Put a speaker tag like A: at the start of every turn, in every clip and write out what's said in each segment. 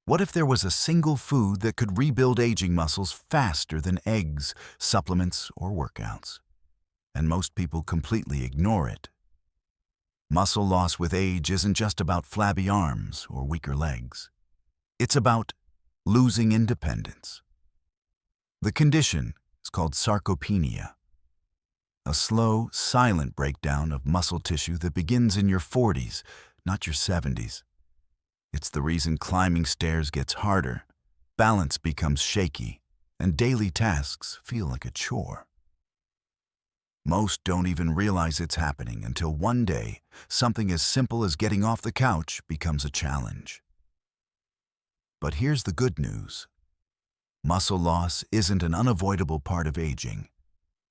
A: What if there was a single food that could rebuild aging muscles faster than eggs, supplements, or workouts? And most people completely ignore it. Muscle loss with age isn't just about flabby arms or weaker legs. It's about losing independence. The condition is called sarcopenia, a slow, silent breakdown of muscle tissue that begins in your 40s, not your 70s. It's the reason climbing stairs gets harder, balance becomes shaky, and daily tasks feel like a chore. Most don't even realize it's happening until one day, something as simple as getting off the couch becomes a challenge. But here's the good news. Muscle loss isn't an unavoidable part of aging.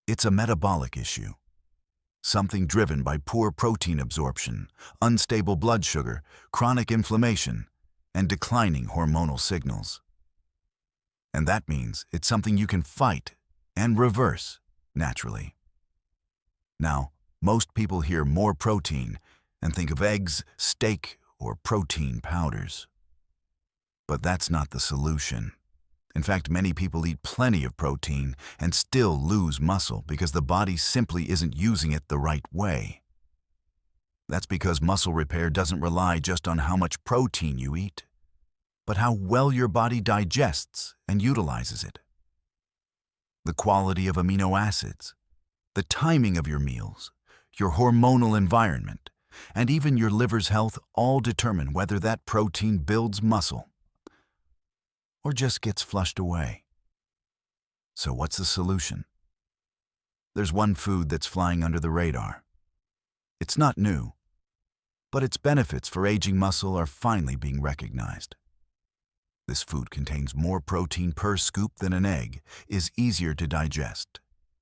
A: It's a metabolic issue. Something driven by poor protein absorption, unstable blood sugar, chronic inflammation, and declining hormonal signals. And that means it's something you can fight and reverse naturally. Now, most people hear more protein and think of eggs, steak, or protein powders. But that's not the solution. In fact, many people eat plenty of protein and still lose muscle because the body simply isn't using it the right way. That's because muscle repair doesn't rely just on how much protein you eat, but how well your body digests and utilizes it. The quality of amino acids, the timing of your meals, your hormonal environment, and even your liver's health all determine whether that protein builds muscle or just gets flushed away. So what's the solution? There's one food that's flying under the radar. It's not new, but its benefits for aging muscle are finally being recognized. This food contains more protein per scoop than an egg, is easier to digest,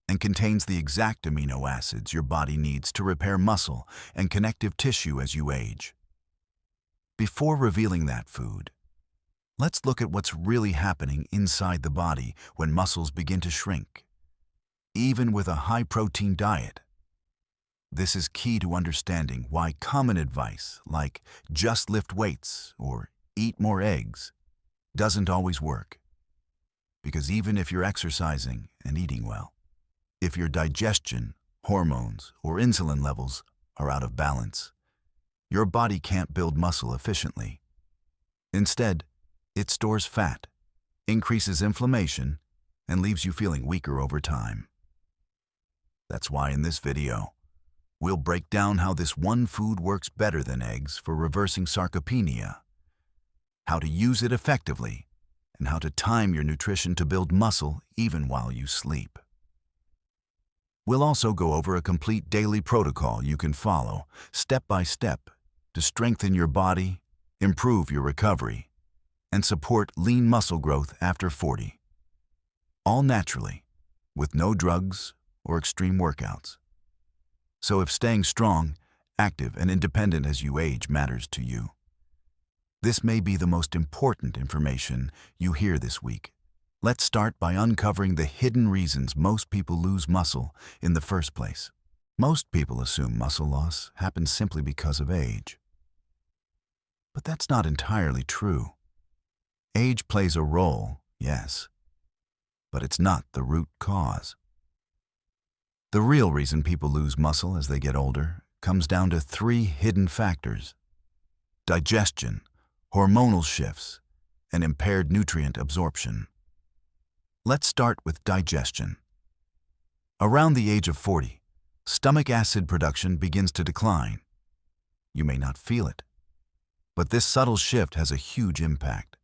A: and contains the exact amino acids your body needs to repair muscle and connective tissue as you age. Before revealing that food, let's look at what's really happening inside the body when muscles begin to shrink, even with a high-protein diet. This is key to understanding why common advice like just lift weights or eat more eggs doesn't always work. Because even if you're exercising and eating well, if your digestion, hormones, or insulin levels are out of balance, your body can't build muscle efficiently. Instead, it stores fat, increases inflammation, and leaves you feeling weaker over time. That's why in this video, we'll break down how this one food works better than eggs for reversing sarcopenia, how to use it effectively, and how to time your nutrition to build muscle even while you sleep. We'll also go over a complete daily protocol you can follow, step by step, to strengthen your body, improve your recovery, and support lean muscle growth after 40. All naturally, with no drugs or extreme workouts. So if staying strong, active, and independent as you age matters to you, this may be the most important information you hear this week. Let's start by uncovering the hidden reasons most people lose muscle in the first place. Most people assume muscle loss happens simply because of age. But that's not entirely true. Age plays a role, yes, but it's not the root cause. The real reason people lose muscle as they get older comes down to three hidden factors: digestion, hormonal shifts, and impaired nutrient absorption. Let's start with digestion. Around the age of 40, stomach acid production begins to decline. You may not feel it, but this subtle shift has a huge impact.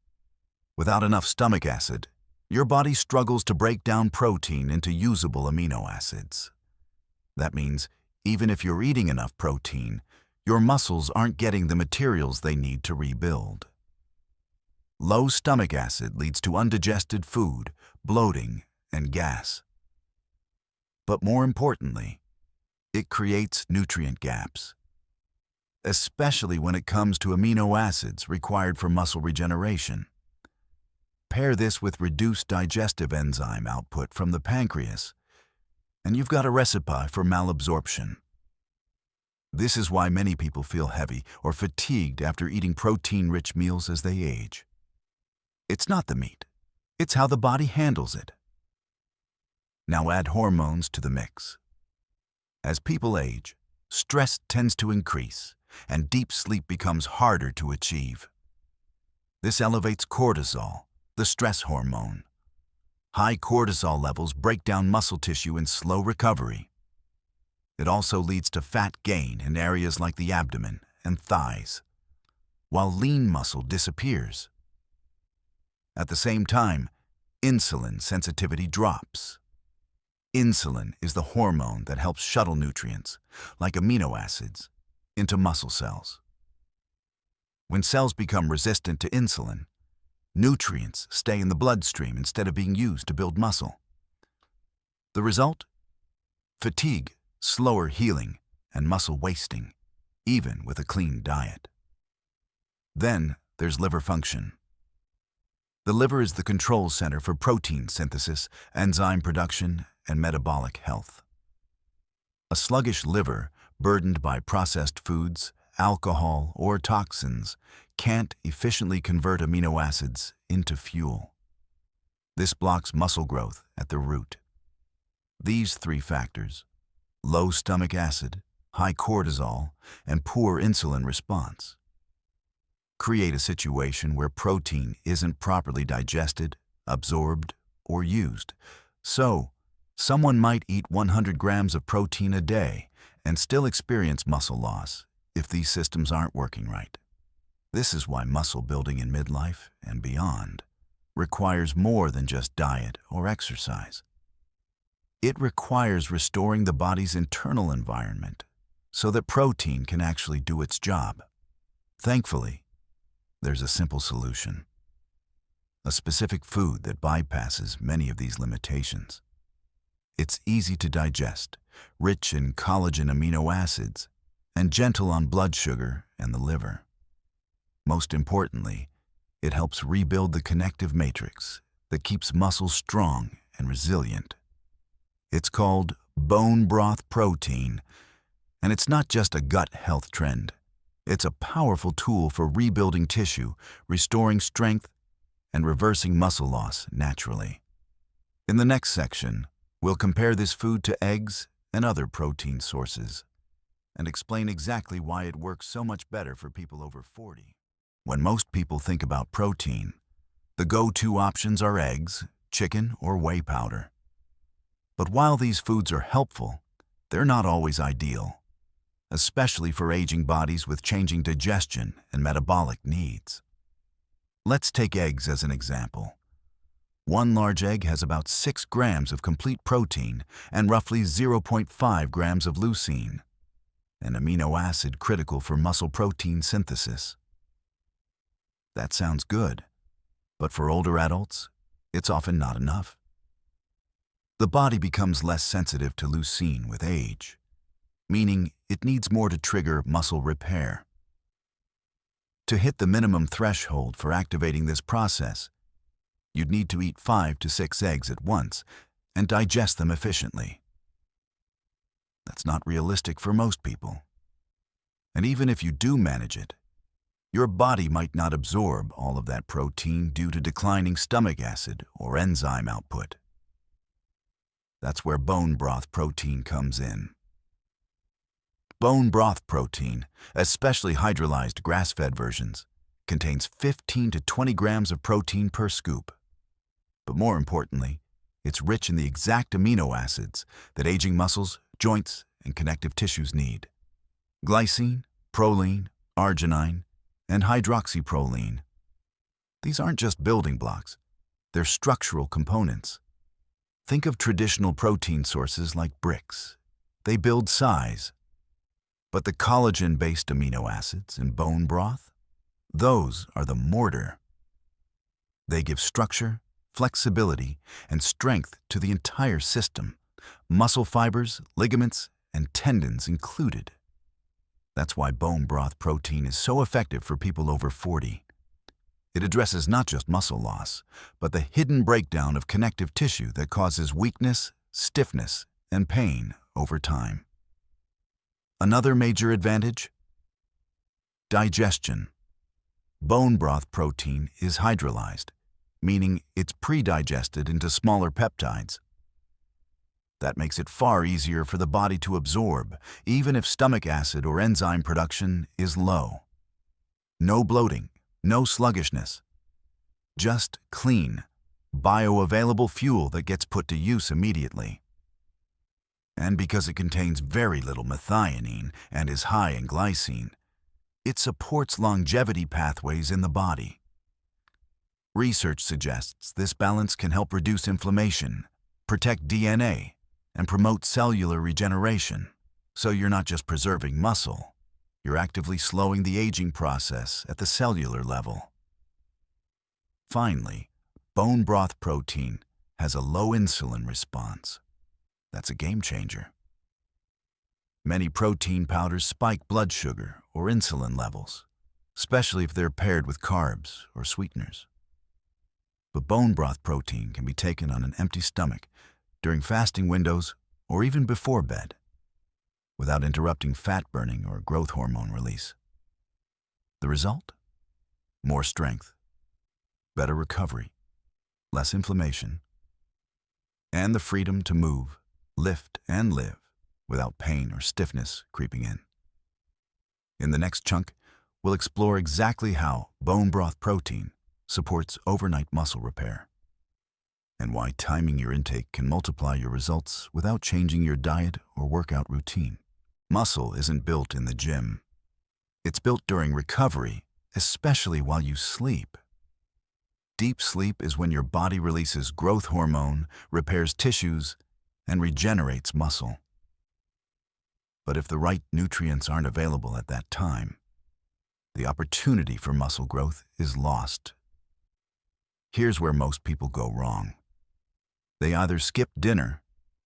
A: Without enough stomach acid, your body struggles to break down protein into usable amino acids. That means even if you're eating enough protein, your muscles aren't getting the materials they need to rebuild. Low stomach acid leads to undigested food, bloating, and gas. But more importantly, it creates nutrient gaps, especially when it comes to amino acids required for muscle regeneration. Pair this with reduced digestive enzyme output from the pancreas, and you've got a recipe for malabsorption. This is why many people feel heavy or fatigued after eating protein-rich meals as they age. It's not the meat. It's how the body handles it. Now add hormones to the mix. As people age, stress tends to increase, and deep sleep becomes harder to achieve. This elevates cortisol, the stress hormone. High cortisol levels break down muscle tissue in slow recovery. It also leads to fat gain in areas like the abdomen and thighs, while lean muscle disappears. At the same time, insulin sensitivity drops. Insulin is the hormone that helps shuttle nutrients, like amino acids, into muscle cells. When cells become resistant to insulin, nutrients stay in the bloodstream instead of being used to build muscle. The result? Fatigue, slower healing, and muscle wasting, even with a clean diet. Then there's liver function. The liver is the control center for protein synthesis, enzyme production, and metabolic health. A sluggish liver, burdened by processed foods, alcohol, or toxins, can't efficiently convert amino acids into fuel. This blocks muscle growth at the root. These three factors, low stomach acid, high cortisol, and poor insulin response, create a situation where protein isn't properly digested, absorbed, or used. So, someone might eat 100 grams of protein a day and still experience muscle loss if these systems aren't working right. This is why muscle building in midlife and beyond requires more than just diet or exercise. It requires restoring the body's internal environment so that protein can actually do its job. Thankfully, there's a simple solution. A specific food that bypasses many of these limitations. It's easy to digest, rich in collagen amino acids, and gentle on blood sugar and the liver. Most importantly, it helps rebuild the connective matrix that keeps muscles strong and resilient. It's called bone broth protein, and it's not just a gut health trend. It's a powerful tool for rebuilding tissue, restoring strength, and reversing muscle loss naturally. In the next section, we'll compare this food to eggs and other protein sources, and explain exactly why it works so much better for people over 40. When most people think about protein, the go-to options are eggs, chicken, or whey powder. But while these foods are helpful, they're not always ideal, especially for aging bodies with changing digestion and metabolic needs. Let's take eggs as an example. One large egg has about 6 grams of complete protein and roughly 0.5 grams of leucine, an amino acid critical for muscle protein synthesis. That sounds good, but for older adults, it's often not enough. The body becomes less sensitive to leucine with age, meaning it needs more to trigger muscle repair. To hit the minimum threshold for activating this process, you'd need to eat 5 to 6 eggs at once and digest them efficiently. That's not realistic for most people. And even if you do manage it, your body might not absorb all of that protein due to declining stomach acid or enzyme output. That's where bone broth protein comes in. Bone broth protein, especially hydrolyzed grass-fed versions, contains 15 to 20 grams of protein per scoop. But more importantly, it's rich in the exact amino acids that aging muscles, joints, and connective tissues need. Glycine, proline, arginine, and hydroxyproline. These aren't just building blocks, they're structural components. Think of traditional protein sources like bricks. They build size. But the collagen-based amino acids in bone broth, those are the mortar. They give structure, flexibility, and strength to the entire system, muscle fibers, ligaments, and tendons included. That's why bone broth protein is so effective for people over 40. It addresses not just muscle loss, but the hidden breakdown of connective tissue that causes weakness, stiffness, and pain over time. Another major advantage? Digestion. Bone broth protein is hydrolyzed, meaning it's pre-digested into smaller peptides. That makes it far easier for the body to absorb, even if stomach acid or enzyme production is low. No bloating, no sluggishness. Just clean, bioavailable fuel that gets put to use immediately. And because it contains very little methionine and is high in glycine, it supports longevity pathways in the body. Research suggests this balance can help reduce inflammation, protect DNA, and promote cellular regeneration. So you're not just preserving muscle, you're actively slowing the aging process at the cellular level. Finally, bone broth protein has a low insulin response. That's a game changer. Many protein powders spike blood sugar or insulin levels, especially if they're paired with carbs or sweeteners. But bone broth protein can be taken on an empty stomach during fasting windows or even before bed, without interrupting fat burning or growth hormone release. The result? More strength, better recovery, less inflammation, and the freedom to move, lift, and live without pain or stiffness creeping in. In the next chunk, we'll explore exactly how bone broth protein supports overnight muscle repair, and why timing your intake can multiply your results without changing your diet or workout routine. Muscle isn't built in the gym. It's built during recovery, especially while you sleep. Deep sleep is when your body releases growth hormone, repairs tissues, and regenerates muscle. But if the right nutrients aren't available at that time, the opportunity for muscle growth is lost. Here's where most people go wrong. They either skip dinner,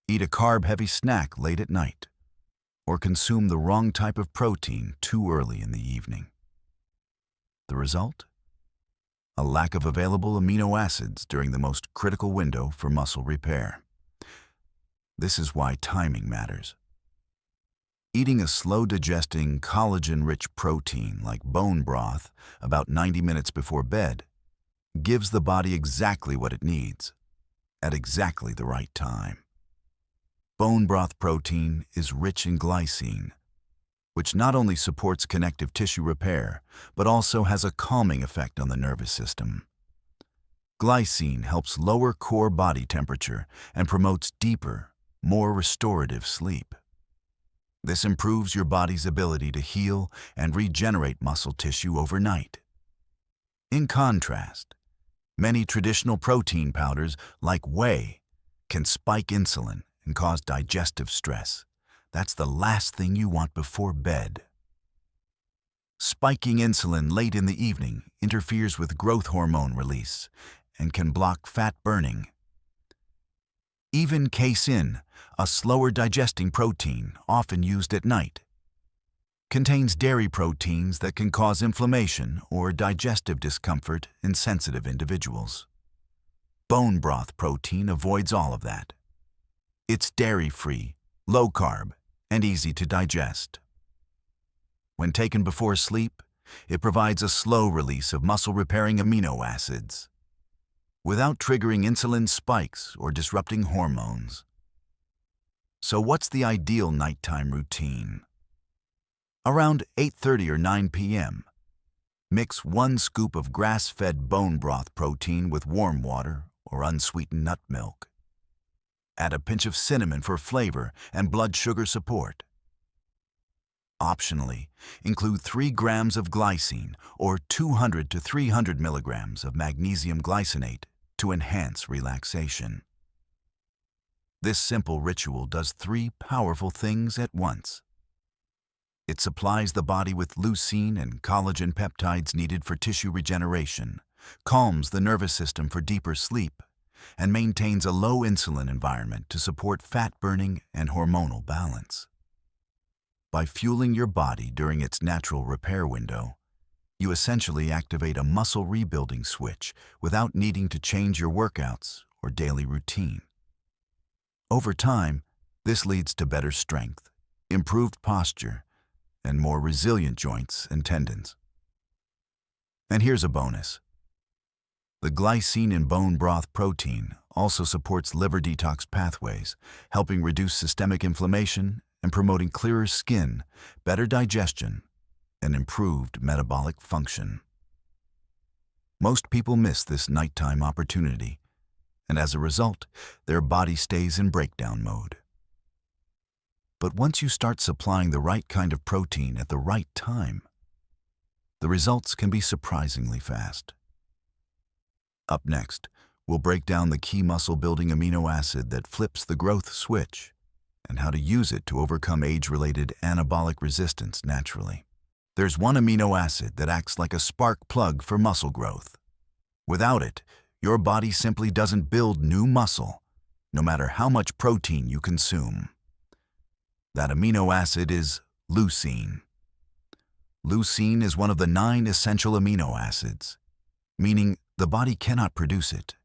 A: eat a carb-heavy snack late at night, or consume the wrong type of protein too early in the evening. The result? A lack of available amino acids during the most critical window for muscle repair. This is why timing matters. Eating a slow-digesting, collagen-rich protein like bone broth about 90 minutes before bed gives the body exactly what it needs, at exactly the right time. Bone broth protein is rich in glycine, which not only supports connective tissue repair, but also has a calming effect on the nervous system. Glycine helps lower core body temperature and promotes deeper, more restorative sleep. This improves your body's ability to heal and regenerate muscle tissue overnight. In contrast, many traditional protein powders, like whey, can spike insulin and cause digestive stress. That's the last thing you want before bed. Spiking insulin late in the evening interferes with growth hormone release and can block fat burning. Even casein, a slower digesting protein often used at night, contains dairy proteins that can cause inflammation or digestive discomfort in sensitive individuals. Bone broth protein avoids all of that. It's dairy-free, low-carb, and easy to digest. When taken before sleep, it provides a slow release of muscle-repairing amino acids, without triggering insulin spikes or disrupting hormones. So what's the ideal nighttime routine? Around 8:30 or 9 p.m., mix 1 scoop of grass-fed bone broth protein with warm water or unsweetened nut milk. Add a pinch of cinnamon for flavor and blood sugar support. Optionally, include 3 grams of glycine or 200 to 300 milligrams of magnesium glycinate to enhance relaxation. This simple ritual does 3 powerful things at once. It supplies the body with leucine and collagen peptides needed for tissue regeneration, calms the nervous system for deeper sleep, and maintains a low insulin environment to support fat burning and hormonal balance. By fueling your body during its natural repair window, you essentially activate a muscle rebuilding switch without needing to change your workouts or daily routine. Over time, this leads to better strength, improved posture, and more resilient joints and tendons. And here's a bonus. The glycine in bone broth protein also supports liver detox pathways, helping reduce systemic inflammation and promoting clearer skin, better digestion, and improved metabolic function. Most people miss this nighttime opportunity, and as a result, their body stays in breakdown mode. But once you start supplying the right kind of protein at the right time, the results can be surprisingly fast. Up next, we'll break down the key muscle-building amino acid that flips the growth switch and how to use it to overcome age-related anabolic resistance naturally. There's one amino acid that acts like a spark plug for muscle growth. Without it, your body simply doesn't build new muscle, no matter how much protein you consume. That amino acid is leucine. Leucine is one of the 9 essential amino acids, meaning the body cannot produce it.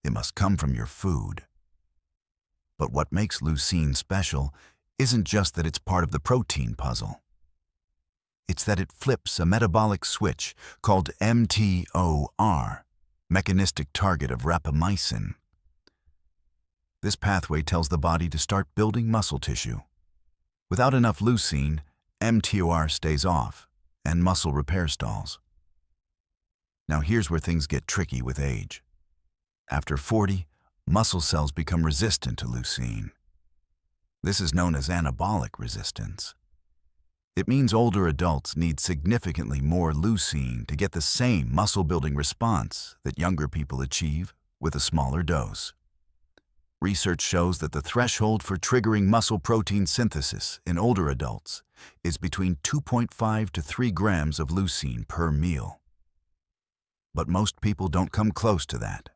A: It must come from your food. But what makes leucine special isn't just that it's part of the protein puzzle. It's that it flips a metabolic switch called mTOR, mechanistic target of rapamycin. This pathway tells the body to start building muscle tissue. Without enough leucine, mTOR stays off, and muscle repair stalls. Now here's where things get tricky with age. After 40, muscle cells become resistant to leucine. This is known as anabolic resistance. It means older adults need significantly more leucine to get the same muscle-building response that younger people achieve with a smaller dose. Research shows that the threshold for triggering muscle protein synthesis in older adults is between 2.5 to 3 grams of leucine per meal. But most people don't come close to that.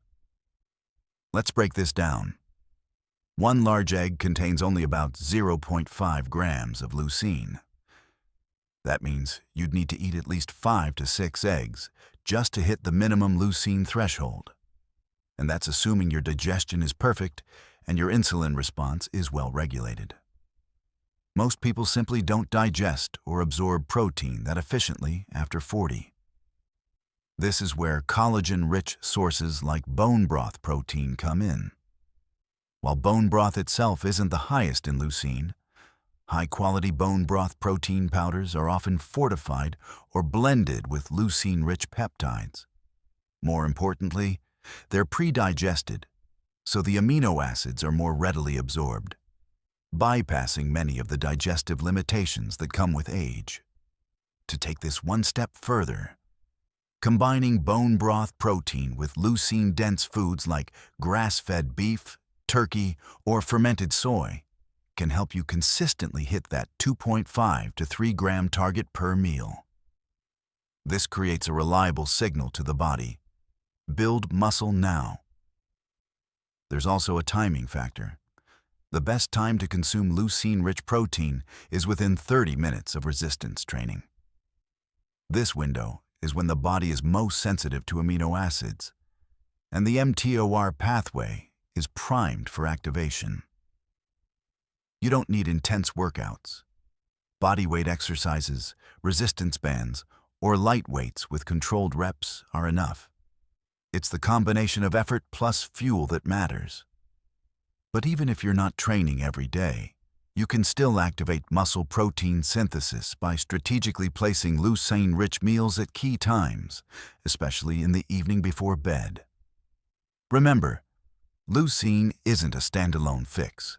A: Let's break this down. One large egg contains only about 0.5 grams of leucine. That means you'd need to eat at least 5 to 6 eggs just to hit the minimum leucine threshold. And that's assuming your digestion is perfect and your insulin response is well regulated. Most people simply don't digest or absorb protein that efficiently after 40. This is where collagen-rich sources like bone broth protein come in. While bone broth itself isn't the highest in leucine, high-quality bone broth protein powders are often fortified or blended with leucine-rich peptides. More importantly, they're pre-digested, so the amino acids are more readily absorbed, bypassing many of the digestive limitations that come with age. To take this one step further, combining bone broth protein with leucine-dense foods like grass-fed beef, turkey, or fermented soy can help you consistently hit that 2.5 to 3 gram target per meal. This creates a reliable signal to the body. Build muscle now. There's also a timing factor. The best time to consume leucine-rich protein is within 30 minutes of resistance training. This window is when the body is most sensitive to amino acids, and the mTOR pathway is primed for activation. You don't need intense workouts. Bodyweight exercises, resistance bands, or light weights with controlled reps are enough. It's the combination of effort plus fuel that matters. But even if you're not training every day, you can still activate muscle protein synthesis by strategically placing leucine-rich meals at key times, especially in the evening before bed. Remember, leucine isn't a standalone fix.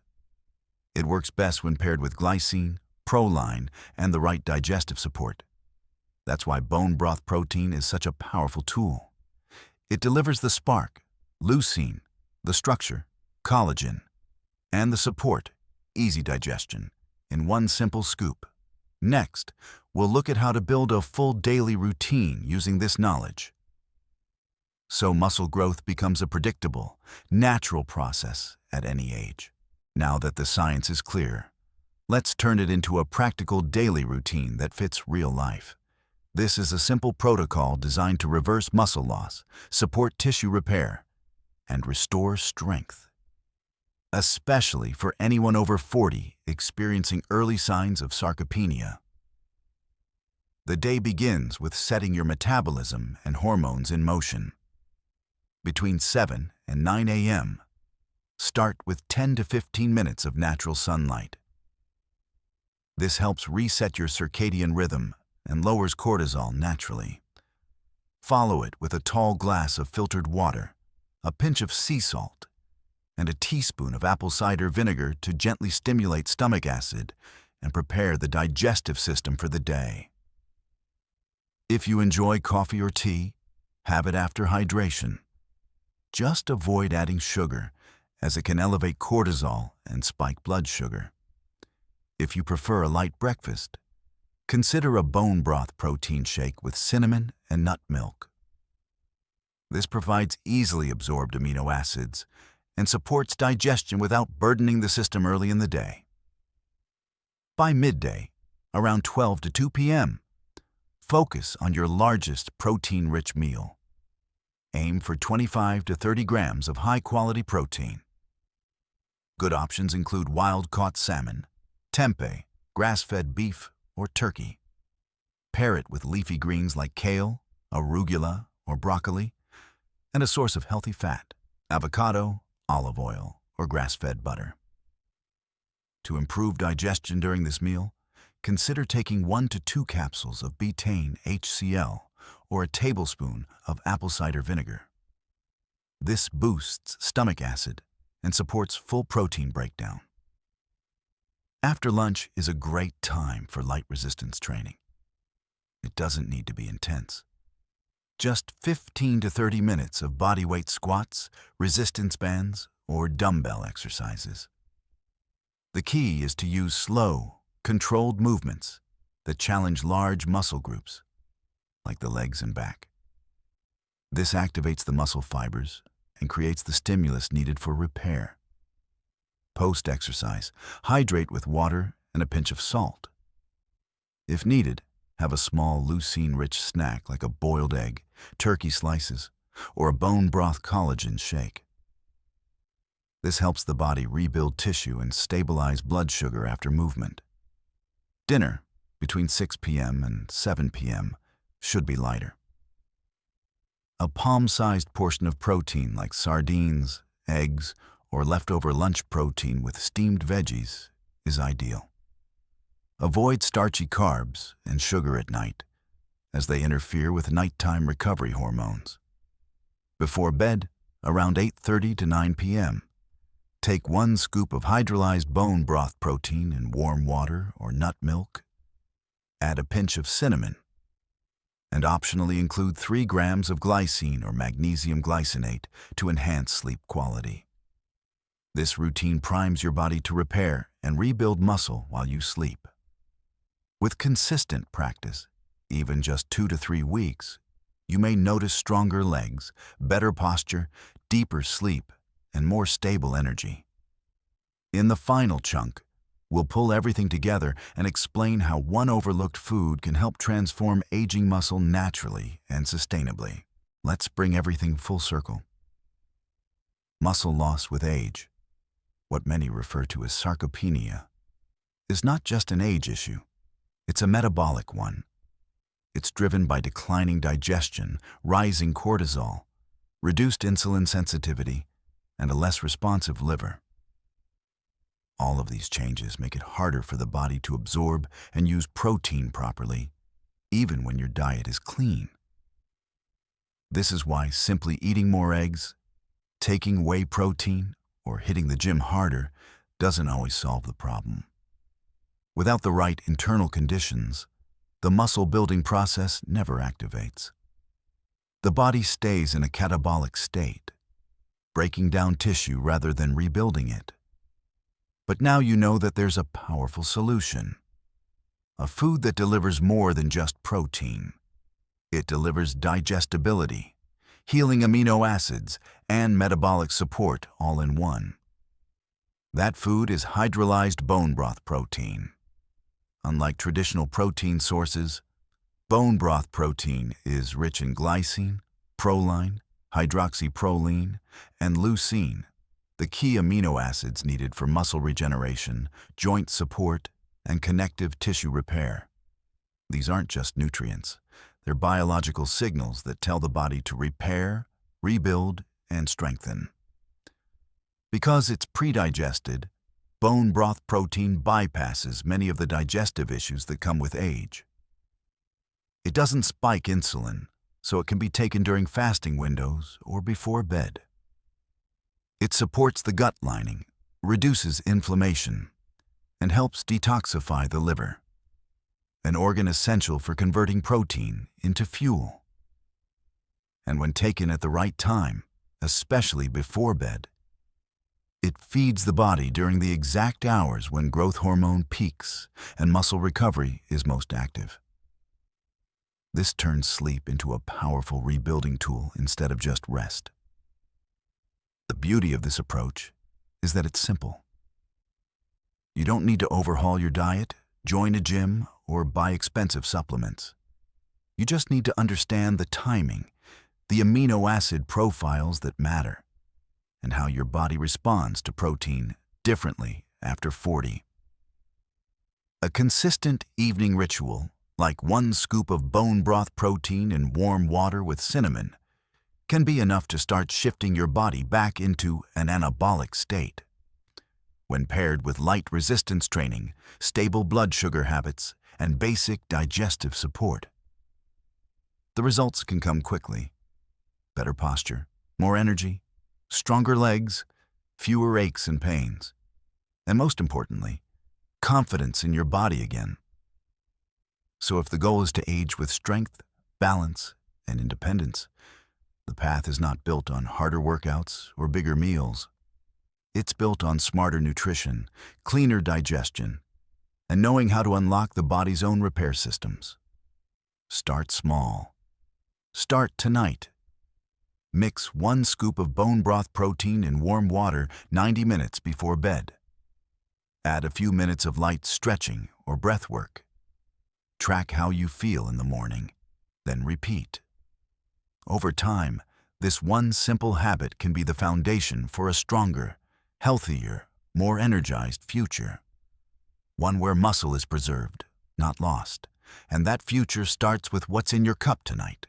A: It works best when paired with glycine, proline, and the right digestive support. That's why bone broth protein is such a powerful tool. It delivers the spark, leucine, the structure, collagen, and the support, easy digestion, in one simple scoop. Next, we'll look at how to build a full daily routine using this knowledge. So muscle growth becomes a predictable, natural process at any age. Now that the science is clear, let's turn it into a practical daily routine that fits real life. This is a simple protocol designed to reverse muscle loss, support tissue repair, and restore strength. Especially for anyone over 40 experiencing early signs of sarcopenia. The day begins with setting your metabolism and hormones in motion. between 7 and 9 a.m. Start with 10 to 15 minutes of natural sunlight. This helps reset your circadian rhythm and lowers cortisol naturally. Follow it with a tall glass of filtered water, a pinch of sea salt, and a teaspoon of apple cider vinegar to gently stimulate stomach acid and prepare the digestive system for the day. If you enjoy coffee or tea, have it after hydration. Just avoid adding sugar, as it can elevate cortisol and spike blood sugar. If you prefer a light breakfast, consider a bone broth protein shake with cinnamon and nut milk. This provides easily absorbed amino acids and supports digestion without burdening the system early in the day. By midday, around 12 to 2 p.m., focus on your largest protein-rich meal. Aim for 25 to 30 grams of high-quality protein. Good options include wild-caught salmon, tempeh, grass-fed beef, or turkey. Pair it with leafy greens like kale, arugula, or broccoli, and a source of healthy fat, avocado, olive oil, or grass-fed butter. To improve digestion during this meal, consider taking 1 to 2 capsules of betaine HCl or a tablespoon of apple cider vinegar. This boosts stomach acid and supports full protein breakdown. After lunch is a great time for light resistance training. It doesn't need to be intense. Just 15 to 30 minutes of bodyweight squats, resistance bands, or dumbbell exercises. The key is to use slow, controlled movements that challenge large muscle groups, like the legs and back. This activates the muscle fibers and creates the stimulus needed for repair. Post-exercise, hydrate with water and a pinch of salt. If needed, have a small leucine-rich snack like a boiled egg, turkey slices, or a bone broth collagen shake. This helps the body rebuild tissue and stabilize blood sugar after movement. Dinner, between 6 p.m. and 7 p.m., should be lighter. A palm-sized portion of protein like sardines, eggs, or leftover lunch protein with steamed veggies is ideal. Avoid starchy carbs and sugar at night, as they interfere with nighttime recovery hormones. Before bed, around 8:30 to 9 p.m., take 1 scoop of hydrolyzed bone broth protein in warm water or nut milk. Add a pinch of cinnamon, and optionally include 3 grams of glycine or magnesium glycinate to enhance sleep quality. This routine primes your body to repair and rebuild muscle while you sleep. With consistent practice, even just 2 to 3 weeks, you may notice stronger legs, better posture, deeper sleep, and more stable energy. In the final chunk, we'll pull everything together and explain how one overlooked food can help transform aging muscle naturally and sustainably. Let's bring everything full circle. Muscle loss with age, what many refer to as sarcopenia, is not just an age issue. It's a metabolic one. It's driven by declining digestion, rising cortisol, reduced insulin sensitivity, and a less responsive liver. All of these changes make it harder for the body to absorb and use protein properly, even when your diet is clean. This is why simply eating more eggs, taking whey protein, or hitting the gym harder doesn't always solve the problem. Without the right internal conditions, the muscle-building process never activates. The body stays in a catabolic state, breaking down tissue rather than rebuilding it. But now you know that there's a powerful solution. A food that delivers more than just protein. It delivers digestibility, healing amino acids, and metabolic support all in one. That food is hydrolyzed bone broth protein. Unlike traditional protein sources, bone broth protein is rich in glycine, proline, hydroxyproline, and leucine, the key amino acids needed for muscle regeneration, joint support, and connective tissue repair. These aren't just nutrients. They're biological signals that tell the body to repair, rebuild, and strengthen. Because it's pre-digested, bone broth protein bypasses many of the digestive issues that come with age. It doesn't spike insulin, so it can be taken during fasting windows or before bed. It supports the gut lining, reduces inflammation, and helps detoxify the liver, an organ essential for converting protein into fuel. And when taken at the right time, especially before bed, it feeds the body during the exact hours when growth hormone peaks and muscle recovery is most active. This turns sleep into a powerful rebuilding tool instead of just rest. The beauty of this approach is that it's simple. You don't need to overhaul your diet, join a gym, or buy expensive supplements. You just need to understand the timing, the amino acid profiles that matter, and how your body responds to protein differently after 40. A consistent evening ritual, like 1 scoop of bone broth protein in warm water with cinnamon, can be enough to start shifting your body back into an anabolic state. When paired with light resistance training, stable blood sugar habits, and basic digestive support, the results can come quickly. Better posture, more energy, stronger legs, fewer aches and pains, and most importantly, confidence in your body again. So if the goal is to age with strength, balance, and independence, the path is not built on harder workouts or bigger meals. It's built on smarter nutrition, cleaner digestion, and knowing how to unlock the body's own repair systems. Start small. Start tonight. Mix 1 scoop of bone broth protein in warm water 90 minutes before bed. Add a few minutes of light stretching or breath work. Track how you feel in the morning, then repeat. Over time, this one simple habit can be the foundation for a stronger, healthier, more energized future. One where muscle is preserved, not lost, and that future starts with what's in your cup tonight.